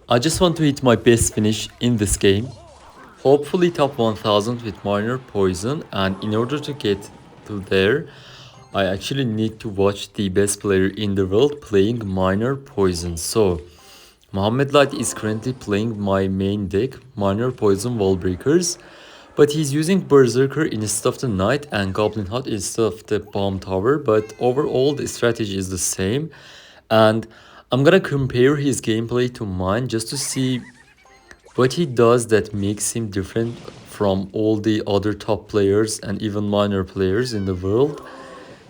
I just want to hit my best finish in this game. Hopefully top 1000 with minor poison, and in order to get to there, I actually need to watch the best player in the world playing minor poison. So Mohamed Light is currently playing my main deck, minor poison wall breakers, but he's using Berserker instead of the Knight and Goblin Hut instead of the Bomb Tower, but overall the strategy is the same. And I'm gonna compare his gameplay to mine just to see what he does that makes him different from all the other top players and even minor players in the world.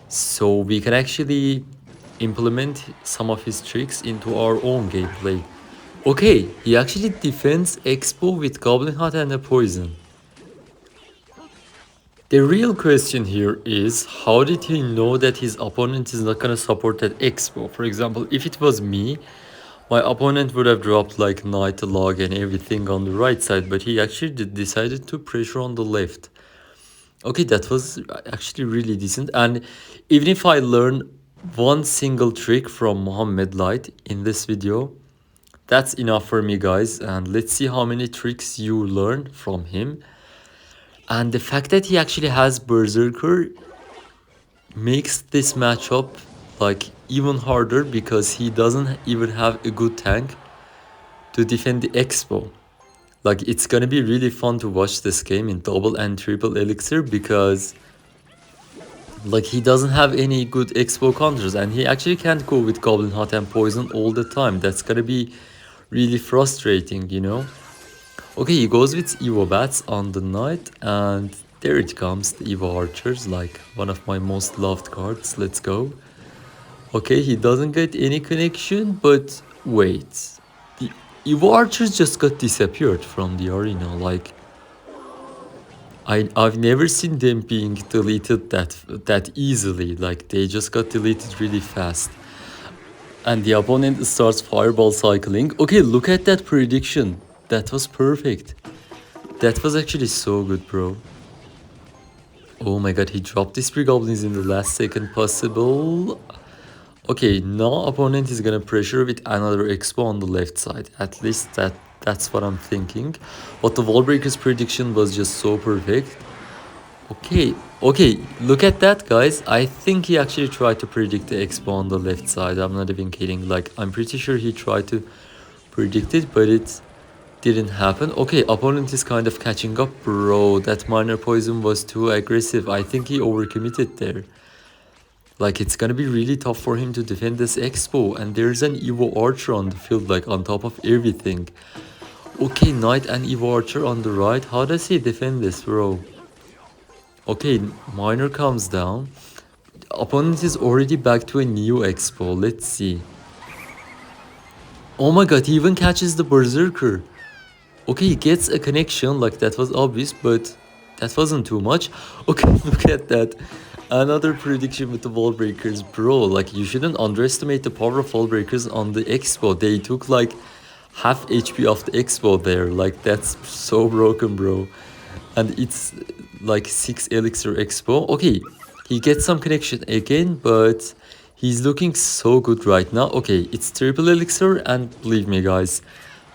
So we can actually implement some of his tricks into our own gameplay. Okay, he actually defends Expo with Goblin Hut and a poison. The real question here is, how did he know that his opponent is not gonna support that Expo? For example, if it was me, my opponent would have dropped like Knight log and everything on the right side, but he actually decided to pressure on the left. Okay, that was actually really decent. And even if I learn one single trick from Mohamed Light in this video, that's enough for me, guys. And let's see how many tricks you learn from him. And the fact that he actually has Berserker makes this matchup like even harder because he doesn't even have a good tank to defend the Expo. Like, it's gonna be really fun to watch this game in double and triple elixir because like he doesn't have any good Expo counters and he actually can't go with Goblin Hot and Poison all the time. That's gonna be really frustrating, you know? Okay, he goes with Evo Bats on the Knight, and there it comes, the Evo Archers, like one of my most loved cards. Let's go. Okay, he doesn't get any connection, but wait. The Evo Archers just got disappeared from the arena, like... I've never seen them being deleted that easily, like they just got deleted really fast. And the opponent starts fireball cycling. Okay, look at that prediction. That was perfect. That was actually so good, bro. Oh my god, he dropped these 3 goblins in the last second possible. Okay, now opponent is gonna pressure with another expo on the left side. At least that's what I'm thinking. But the wallbreaker's prediction was just so perfect. Okay, look at that, guys. I think he actually tried to predict the expo on the left side. I'm not even kidding. Like, I'm pretty sure he tried to predict it, but it didn't happen. Okay, opponent is kind of catching up. Bro, that minor poison was too aggressive. I think he overcommitted there. Like, it's gonna be really tough for him to defend this expo. And there's an Evo Archer on the field, like, on top of everything. Okay, Knight and Evo Archer on the right. How does he defend this, bro? Okay, Miner comes down. Opponent is already back to a new expo. Let's see. Oh my god, he even catches the Berserker. Okay, he gets a connection, like that was obvious, but that wasn't too much. Okay, look at that. Another prediction with the wall breakers, bro. Like, you shouldn't underestimate the power of wall breakers on the expo. They took like half HP off the expo there. Like, that's so broken, bro. And it's like 6 elixir expo. Okay, he gets some connection again, but he's looking so good right now. Okay, it's triple elixir, and believe me, guys,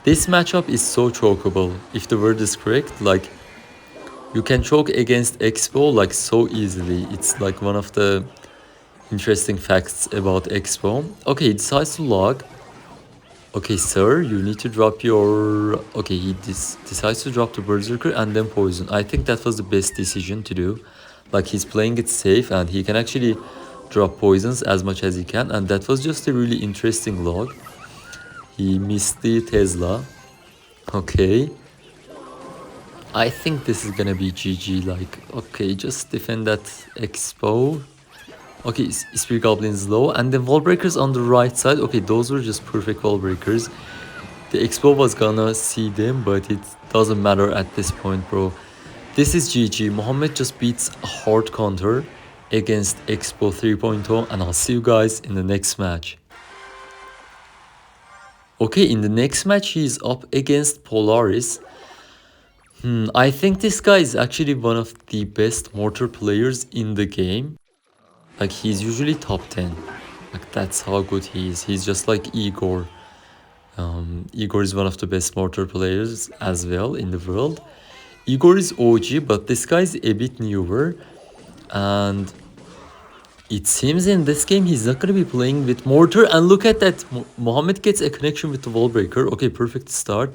this matchup is so chokeable, if the word is correct. Like, you can choke against Expo like so easily. It's like one of the interesting facts about Expo. Okay, he decides to log. Okay, sir, you need to drop your... Okay, he decides to drop the Berserker and then Poison. I think that was the best decision to do. Like, he's playing it safe and he can actually drop poisons as much as he can. And that was just a really interesting log. He missed the Tesla. Okay. I think this is gonna be GG. Like, okay, just defend that Expo. Okay, Spear Goblin's low. And then Wall Breakers on the right side. Okay, those were just perfect Wall Breakers. The Expo was gonna see them, but it doesn't matter at this point, bro. This is GG. Mohamed just beats a hard counter against Expo 3.0. And I'll see you guys in the next match. Okay, in the next match, he's up against Polaris. I think this guy is actually one of the best mortar players in the game. Like, he's usually top 10. Like, that's how good he is. He's just like Igor. Igor is one of the best mortar players as well in the world. Igor is OG, but this guy is a bit newer. And it seems in this game he's not going to be playing with mortar. And look at that. Mohamed gets a connection with the wall breaker. Okay, perfect start.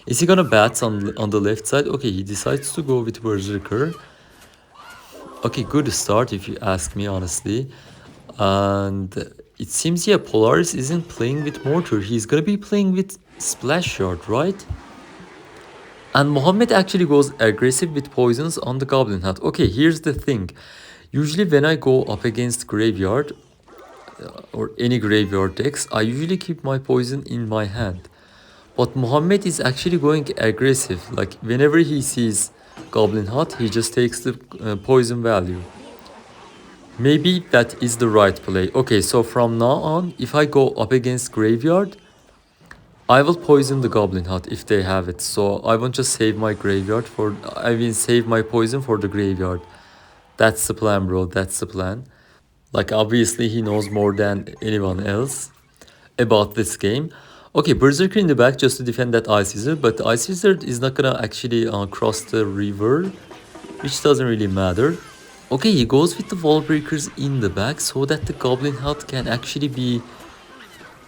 Is he going to bats on the left side? Okay, he decides to go with berserker. Okay, good start if you ask me honestly. And it seems, yeah, Polaris isn't playing with mortar. He's going to be playing with splash shard, right? And Mohammed actually goes aggressive with poisons on the Goblin Hat. Okay, here's the thing. Usually when I go up against graveyard or any graveyard decks, I usually keep my poison in my hand. But Mohammed is actually going aggressive. Like whenever he sees Goblin Hut, he just takes the poison value. Maybe that is the right play. Okay, so from now on, if I go up against graveyard, I will poison the Goblin Hut if they have it. So I won't just save my graveyard for... I mean, save my poison for the graveyard. That's the plan, bro. That's the plan. Like, obviously, he knows more than anyone else about this game. Okay, Berserker in the back just to defend that Ice Wizard. But the Ice Wizard is not gonna actually cross the river, which doesn't really matter. Okay, he goes with the wall breakers in the back so that the Goblin Hut can actually be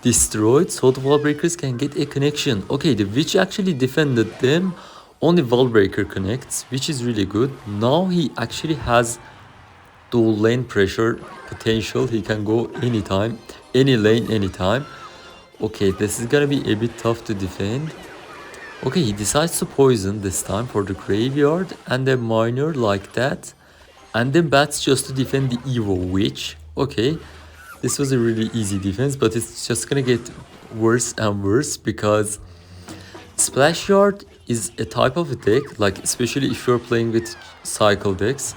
destroyed, so the wall breakers can get a connection. Okay, the witch actually defended them. Only wall breaker connects, which is really good. Now he actually has dual lane pressure potential. He can go anytime, any lane, anytime. Okay, this is gonna be a bit tough to defend. Okay, he decides to poison this time for the graveyard and a miner like that. And then bats just to defend the Evo Witch. Okay, this was a really easy defense, but it's just gonna get worse and worse because Splash Yard is a type of a deck, like especially if you're playing with cycle decks.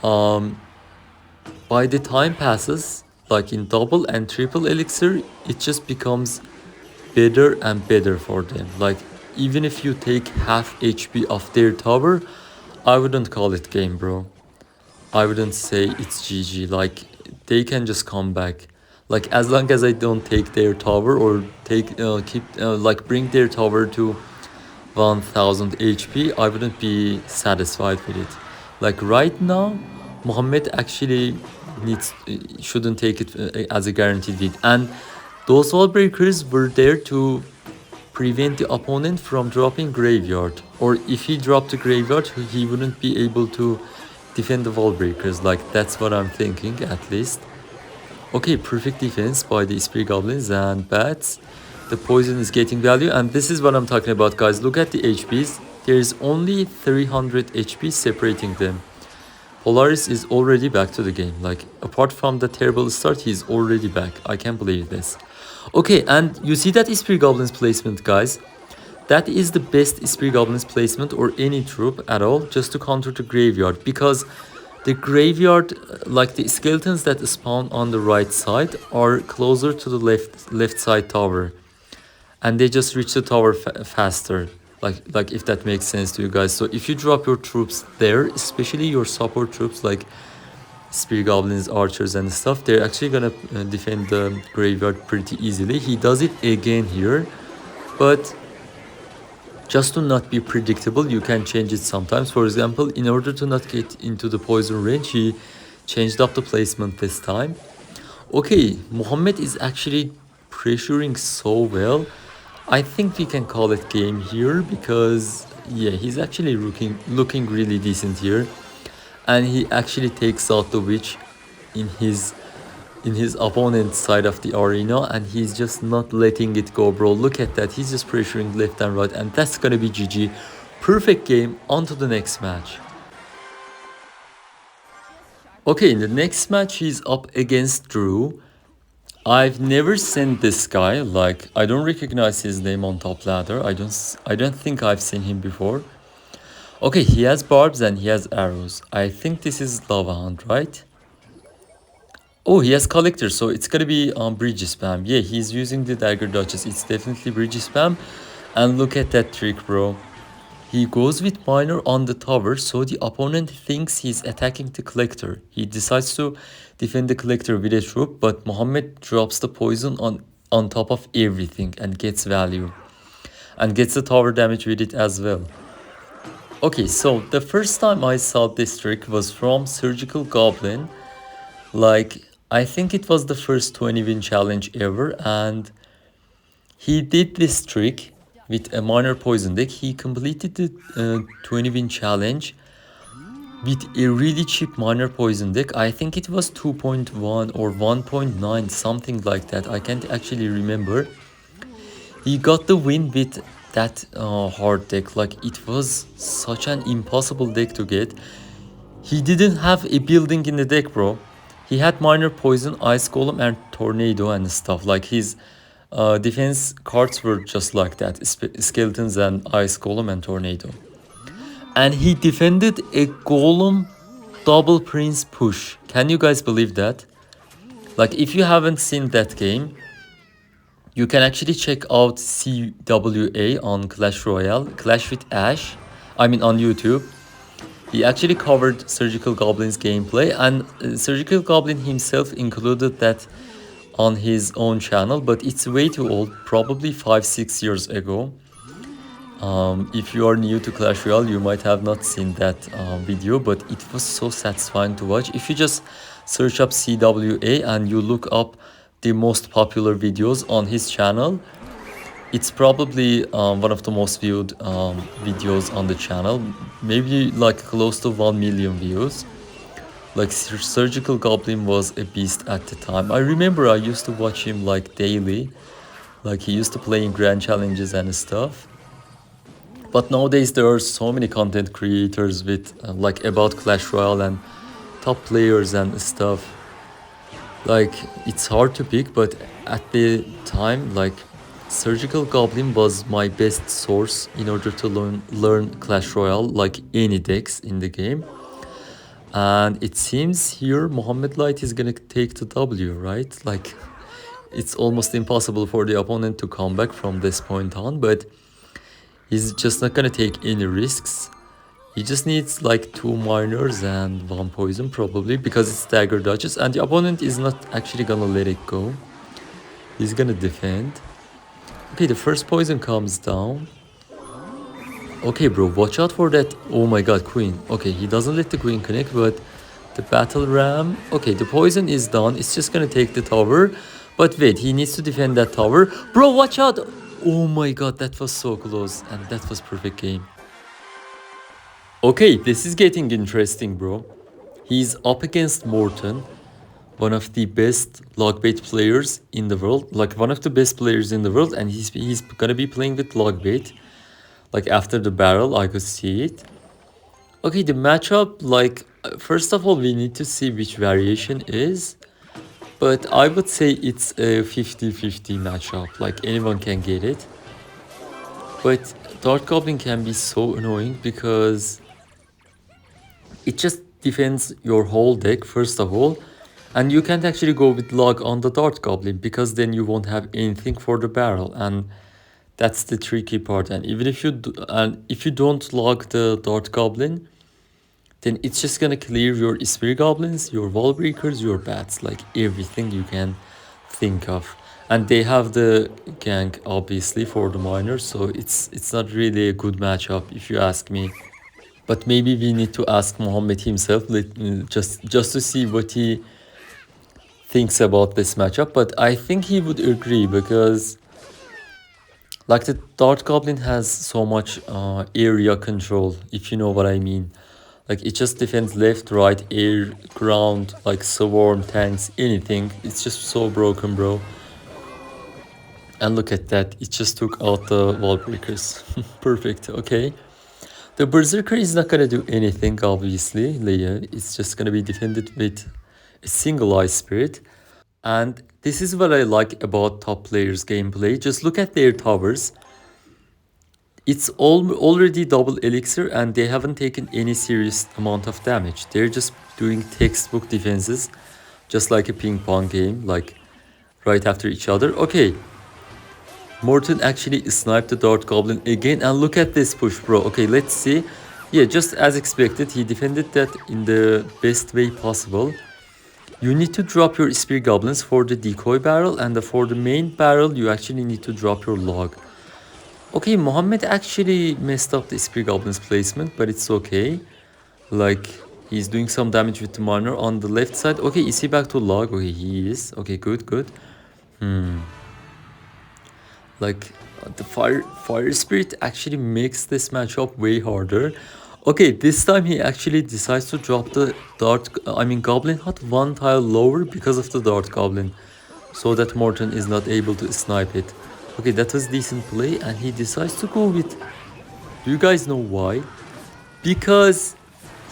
By the time passes, like in double and triple elixir, it just becomes better and better for them. Like even if you take half HP off their tower, I wouldn't call it game, bro. I wouldn't say it's GG. Like they can just come back. Like as long as I don't take their tower or like bring their tower to 1000 HP, I wouldn't be satisfied with it. Like right now, Mohammed actually shouldn't take it as a guaranteed lead. And those wall breakers were there to prevent the opponent from dropping graveyard. Or if he dropped the graveyard, he wouldn't be able to defend the wall breakers. Like that's what I'm thinking at least. Okay, perfect defense by the Spear Goblins and Bats. The poison is getting value, and this is what I'm talking about, guys. Look at the HPs. There's only 300 HP separating them. Polaris is already back to the game. Like, apart from the terrible start, he's already back. I can't believe this. Okay, and you see that Spear Goblins placement, guys. That is the best Spear Goblins placement or any troop at all, just to counter the graveyard. Because the graveyard, like the skeletons that spawn on the right side, are closer to the left side tower. And they just reach the tower faster. Like if that makes sense to you guys. So if you drop your troops there, especially your support troops like Spear Goblins, Archers and stuff, they're actually gonna defend the graveyard pretty easily. He does it again here, but just to not be predictable, you can change it sometimes. For example, in order to not get into the poison range, he changed up the placement this time. Okay, Mohammed is actually pressuring so well. I think we can call it game here because, yeah, he's actually looking really decent here. And he actually takes out the witch in his opponent's side of the arena, and he's just not letting it go, bro. Look at that. He's just pressuring left and right, and that's gonna be GG. Perfect game. On to the next match. Okay, in the next match, he's up against Drew. I've never seen this guy. Like, I don't recognize his name on top ladder. I don't think I've seen him before. Okay, he has barbs and he has arrows. I think this is Lava Hunt, right? Oh, he has collector, so it's gonna be bridge spam. Yeah, he's using the dagger dodges. It's definitely bridge spam. And look at that trick, bro. He goes with miner on the tower, so the opponent thinks he's attacking the collector. He decides to defend the collector with a troop, but Mohammed drops the poison on on top of everything and gets value. And gets the tower damage with it as well. Okay, so the first time I saw this trick was from Surgical Goblin. Like, I think it was the first 20 win challenge ever, and he did this trick with a minor poison deck. He completed the 20 win challenge with a really cheap minor poison deck. I think it was 2.1 or 1.9, something like that. I can't actually remember. He got the win with that hard deck. Like, it was such an impossible deck to get. He didn't have a building in the deck, bro. He had minor poison, ice golem, and tornado and stuff. Like, his defense cards were just like that, skeletons and ice golem and tornado. And he defended a golem double prince push. Can you guys believe that? Like, if you haven't seen that game, you can actually check out CWA on Clash Royale, Clash with Ash, I mean on YouTube. He actually covered Surgical Goblin's gameplay, and Surgical Goblin himself included that on his own channel, but it's way too old, probably 5-6 years ago. If you are new to Clash Royale, you might have not seen that video, but it was so satisfying to watch. If you just search up CWA and you look up the most popular videos on his channel, it's probably one of the most viewed videos on the channel, maybe like close to 1 million views. Like, Surgical Goblin was a beast at the time. I remember I used to watch him like daily, like he used to play in grand challenges and stuff. But nowadays there are so many content creators with like about Clash Royale and top players and stuff. Like, it's hard to pick, but at the time, like, Surgical Goblin was my best source in order to learn Clash Royale, like any decks in the game. And it seems here Mohamed Light is gonna take the W, right? Like, it's almost impossible for the opponent to come back from this point on, but he's just not gonna take any risks. He just needs like 2 minors and 1 poison probably, because it's dagger dodges, and the opponent is not actually gonna let it go. He's gonna defend. Okay, the first poison comes down. Okay, bro, watch out for that. Oh my god, queen. Okay, he doesn't let the queen connect, but the battle ram. Okay, the poison is done. It's just gonna take the tower. But wait, he needs to defend that tower. Bro, watch out. Oh my god, that was so close. And that was perfect game. Okay, this is getting interesting, bro. He's up against Morton, one of the best logbait players in the world. Like, one of the best players in the world. And he's gonna be playing with logbait. Like, after the barrel, I could see it. Okay, the matchup, like, first of all, we need to see which variation is. But I would say it's a 50-50 matchup. Like, anyone can get it. But Dart Goblin can be so annoying because it just defends your whole deck, first of all. And you can't actually go with log on the Dart Goblin, because then you won't have anything for the barrel. And that's the tricky part. And even if you don't log the Dart Goblin, then it's just gonna clear your Spear Goblins, your Wall Breakers, your Bats, like everything you can think of. And they have the gank, obviously, for the miners, so it's not really a good matchup, if you ask me. But maybe we need to ask Mohamed himself, just to see what he thinks about this matchup. But I think he would agree, because like, the Dart Goblin has so much area control, if you know what I mean. Like, it just defends left, right, air, ground, like swarm, tanks, anything. It's just so broken, bro. And look at that, it just took out the wall breakers. Perfect, okay. The Berserker is not gonna do anything, obviously. Leia, it's just gonna be defended with a single Ice Spirit. And this is what I like about top players' gameplay. Just look at their towers. It's already double elixir, and they haven't taken any serious amount of damage. They're just doing textbook defenses, just like a ping pong game, like right after each other. Okay, Morton actually sniped the Dart Goblin again, and look at this push, bro. Okay, let's see. Yeah, just as expected, he defended that in the best way possible. You need to drop your spear goblins for the decoy barrel, and for the main barrel you actually need to drop your log. Okay, Mohammed actually messed up the spear goblins placement, but it's okay. Like, he's doing some damage with the miner on the left side. Okay, is he back to log? Okay, he is. Okay, good, good. Like, the fire spirit actually makes this matchup way harder. Okay, this time he actually decides to drop the goblin hut one tile lower because of the dart goblin, so that Morton is not able to snipe it. Okay, that was decent play, and he decides to go with, do you guys know why? Because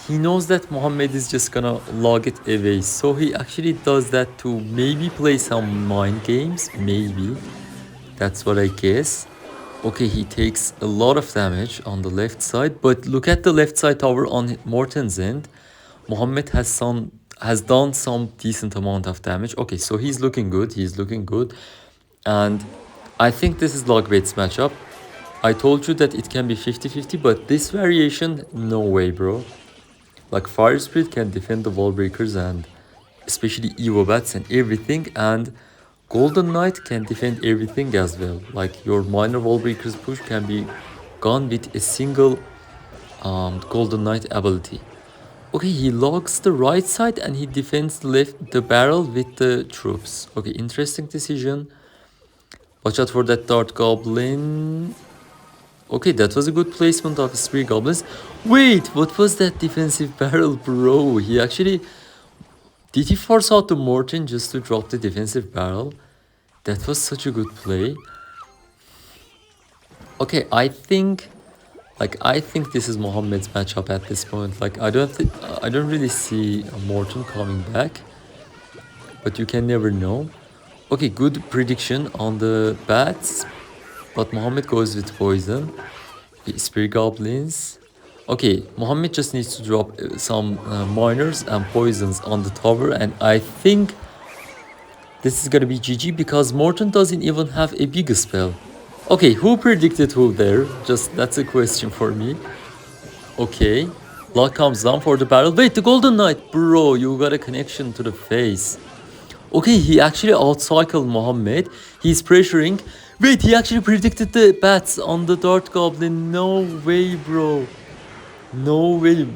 he knows that Mohammed is just gonna log it away, so he actually does that to maybe play some mind games, maybe. That's what I guess. Okay, he takes a lot of damage on the left side, but look at the left side tower on Morton's end. Mohammed has done some decent amount of damage. Okay, so he's looking good. He's looking good. And I think this is Logbait's matchup. I told you that it can be 50-50, but this variation, no way, bro. Like, Fire Spirit can defend the wall breakers and especially Evo Bats and everything, and Golden Knight can defend everything as well. Like, your minor wall breakers push can be gone with a single Golden Knight ability. Okay, he logs the right side and he defends the barrel with the troops. Okay, interesting decision. Watch out for that dart goblin. Okay, that was a good placement of spear goblins. Wait, what was that defensive barrel, bro? He actually... Did he force out the Morton just to drop the defensive barrel? That was such a good play. Okay, I think this is Mohammed's matchup at this point. Like, I don't really see Morton coming back, but you can never know. Okay, good prediction on the bats, but Mohammed goes with poison. Spear goblins. Okay, Mohammed just needs to drop some miners and poisons on the tower, and I think this is gonna be GG because Morton doesn't even have a big spell. Okay, who predicted who there? Just, that's a question for me. Okay, luck comes down for the barrel. Wait, the Golden Knight, bro, you got a connection to the face. Okay, he actually outcycled Mohammed. He's pressuring. Wait, he actually predicted the bats on the dart goblin. No way, bro. No way.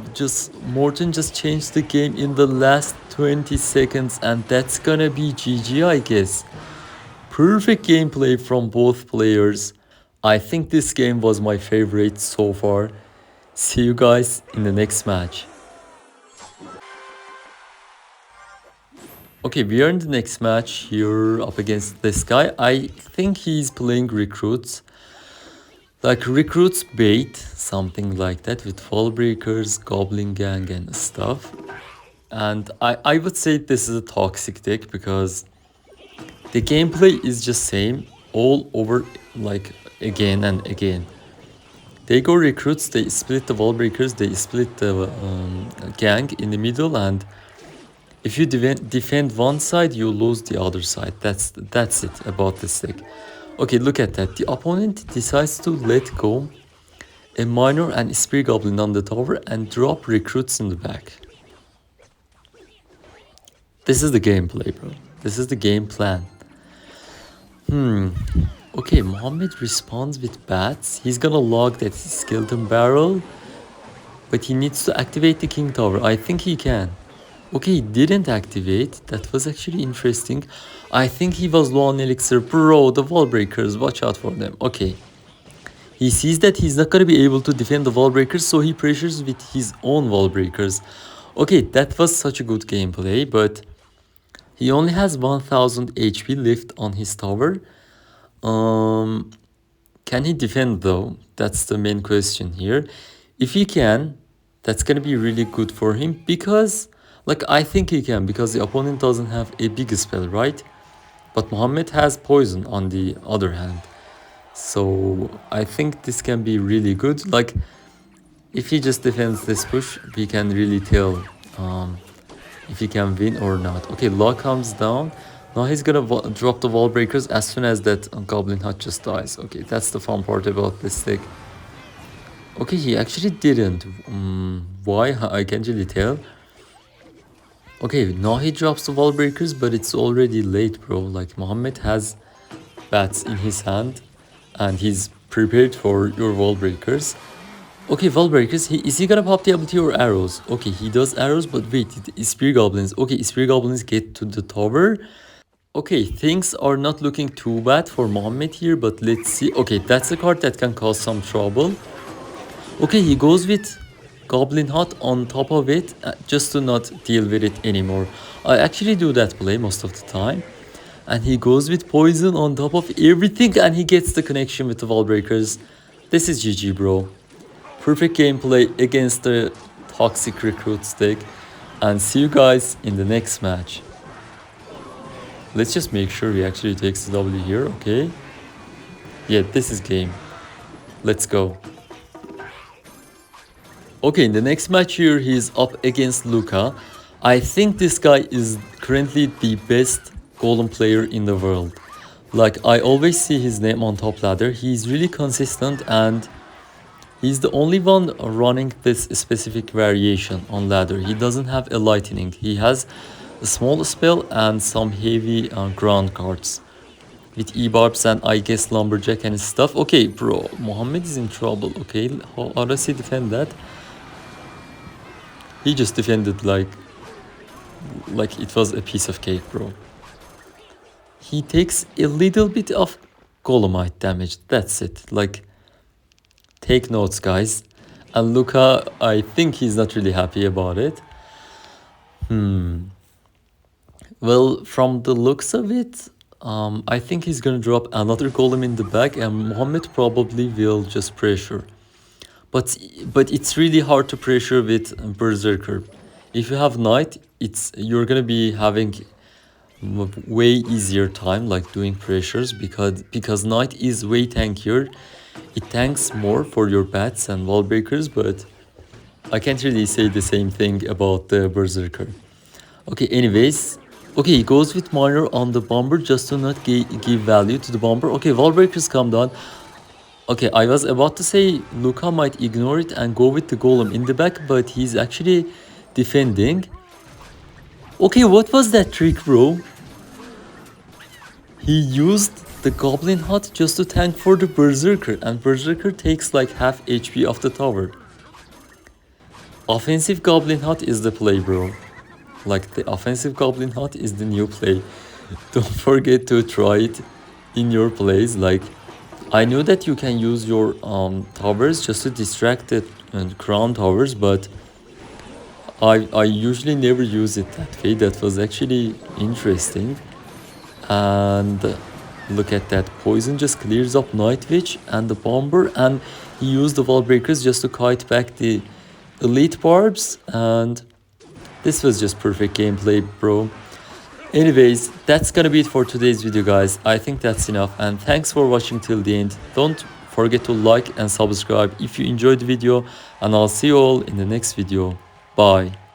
Morton just changed the game in the last 20 seconds, and that's gonna be GG, I guess. Perfect gameplay from both players. I think this game was my favorite so far. See you guys in the next match. Okay, we are in the next match here up against this guy. I think he's playing recruits. Like, recruits bait, something like that, with wall breakers, goblin gang and stuff. And I would say this is a toxic deck because the gameplay is just same all over, like, again and again. They go recruits, they split the wall breakers, they split the gang in the middle, and if you defend one side, you lose the other side. That's it about this deck. Okay, look at that. The opponent decides to let go a miner and spear goblin on the tower and drop recruits in the back. This is the gameplay, bro. This is the game plan. Okay, Mohammed responds with bats. He's gonna log that skeleton barrel, but he needs to activate the king tower. I think he can. Okay, he didn't activate. That was actually interesting. I think he was low on elixir. Bro, the wall breakers, watch out for them. Okay. He sees that he's not gonna be able to defend the wall breakers, so he pressures with his own wall breakers. Okay, that was such a good gameplay, but he only has 1000 HP left on his tower. Can he defend though? That's the main question here. If he can, that's gonna be really good for him because, like, I think he can because the opponent doesn't have a big spell, right? But Mohammed has poison on the other hand. So I think this can be really good. Like, if he just defends this push, we can really tell if he can win or not. Okay, law comes down. Now he's gonna drop the wall breakers as soon as that goblin hut just dies. Okay, that's the fun part about this deck. Okay, he actually didn't. Why? I can't really tell. Okay, now he drops the wall breakers, but it's already late, bro. Like, Mohammed has bats in his hand and he's prepared for your wall breakers. Okay, wall breakers. Is he gonna pop the ability or arrows? Okay, he does arrows, but wait, spear goblins. Okay, spear goblins get to the tower. Okay, things are not looking too bad for Mohammed here, but let's see. Okay, that's a card that can cause some trouble. Okay, he goes with Goblin Hut on top of it just to not deal with it anymore. I actually do that play most of the time. And he goes with Poison on top of everything and he gets the connection with the wall breakers. This is GG, bro. Perfect gameplay against the toxic recruits deck. And see you guys in the next match. Let's just make sure he actually takes the W here, okay? Yeah, this is game. Let's go. Okay, in the next match here, he's up against Luca. I think this guy is currently the best Golem player in the world. Like, I always see his name on top ladder. He's really consistent and he's the only one running this specific variation on ladder. He doesn't have a lightning. He has a small spell and some heavy ground cards with E-barbs and I guess lumberjack and stuff. Okay, bro, Mohammed is in trouble. Okay, how does he defend that? He just defended like it was a piece of cake, bro. He takes a little bit of Golemite damage. That's it. Like, take notes, guys. And Luca, I think he's not really happy about it. Well, from the looks of it, I think he's gonna drop another Golem in the back and Mohammed probably will just pressure. But it's really hard to pressure with Berserker. If you have Knight, you're gonna be having way easier time like doing pressures because Knight is way tankier. It tanks more for your bats and wall breakers, but I can't really say the same thing about the Berserker. Okay, anyways. Okay, he goes with Miner on the bomber just to not give value to the bomber. Okay, wall breakers come down. Okay, I was about to say Luca might ignore it and go with the Golem in the back, but he's actually defending. Okay, what was that trick, bro? He used the Goblin Hut just to tank for the Berserker, and Berserker takes like half HP off the tower. Offensive Goblin Hut is the play, bro. Like, the offensive Goblin Hut is the new play. Don't forget to try it in your plays. Like, I know that you can use your towers just to distract the crown towers, but I usually never use it that way. That was actually interesting. And look at that. Poison just clears up Night Witch and the Bomber, and he used the wall breakers just to kite back the elite barbs, and this was just perfect gameplay, bro. Anyways, that's gonna be it for today's video, guys. I think that's enough, and thanks for watching till the end. Don't forget to like and subscribe if you enjoyed the video, and I'll see you all in the next video. Bye.